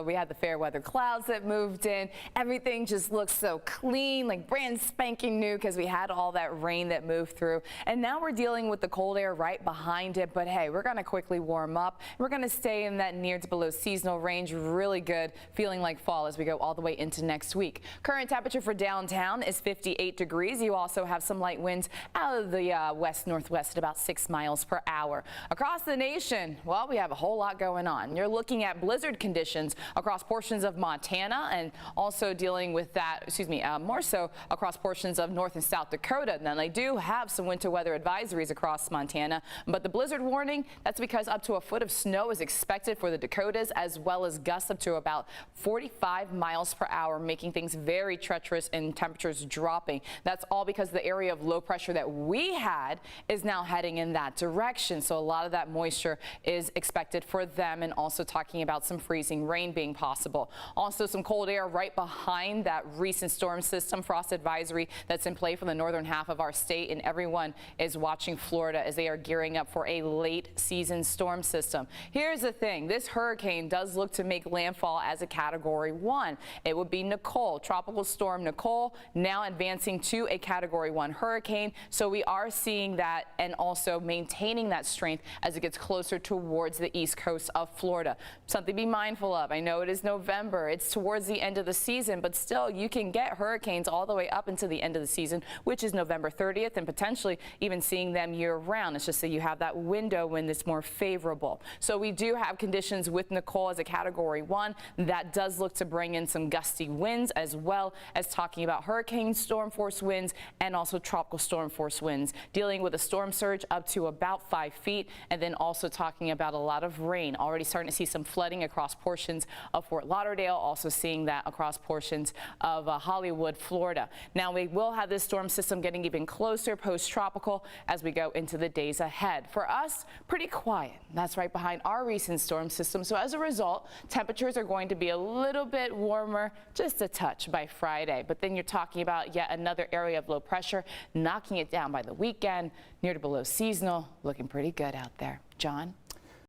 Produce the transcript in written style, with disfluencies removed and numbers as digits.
We had the fair weather clouds that moved in. Everything just looks so clean, like brand spanking new, because we had all that rain that moved through. And now we're dealing with the cold air right behind it. But hey, we're going to quickly warm up. We're going to stay in that near to below seasonal range. Really good, feeling like fall as we go all the way into next week. Current temperature for downtown is 58 degrees. You also have some light winds out of the west-northwest at about 6 miles per hour. Across the nation, well, we have a whole lot going on. You're looking at blizzard conditions across portions of Montana and also dealing with that, more so across portions of North and South Dakota. Now, they do have some winter weather advisories across Montana, but the blizzard warning, that's because up to a foot of snow is expected for the Dakotas, as well as gusts up to about 45 miles per hour, making things very treacherous and temperatures dropping. That's all because the area of low pressure that we had is now heading in that direction. So a lot of that moisture is expected for them, and also talking about some freezing rain being possible. Also some cold air right behind that recent storm system frost advisory that's in play for the northern half of our state, and everyone is watching Florida as they are gearing up for a late season storm system. Here's the thing, this hurricane does look to make landfall as a Category 1. It would be Nicole, Tropical Storm Nicole, now advancing to a Category 1 hurricane. So we are seeing that and also maintaining that strength as it gets closer towards the east coast of Florida. Something to be mindful of. I know it is November, it's towards the end of the season, but still you can get hurricanes all the way up until the end of the season, which is November 30th, and potentially even seeing them year round. It's just that you have that window when it's more favorable. So we do have conditions with Nicole as a Category 1 that does look to bring in some gusty winds, as well as talking about hurricane storm force winds and also tropical storm force winds, dealing with a storm surge up to about 5 feet, and then also talking about a lot of rain. Already starting to see some flooding across portions of Fort Lauderdale, also seeing that across portions of Hollywood, Florida. Now we will have this storm system getting even closer post-tropical as we go into the days ahead. For us, pretty quiet. That's right behind our recent storm system. So as a result, temperatures are going to be a little bit warmer, just a touch by Friday. But then you're talking about yet another area of low pressure, knocking it down by the weekend, near to below seasonal, looking pretty good out there. John?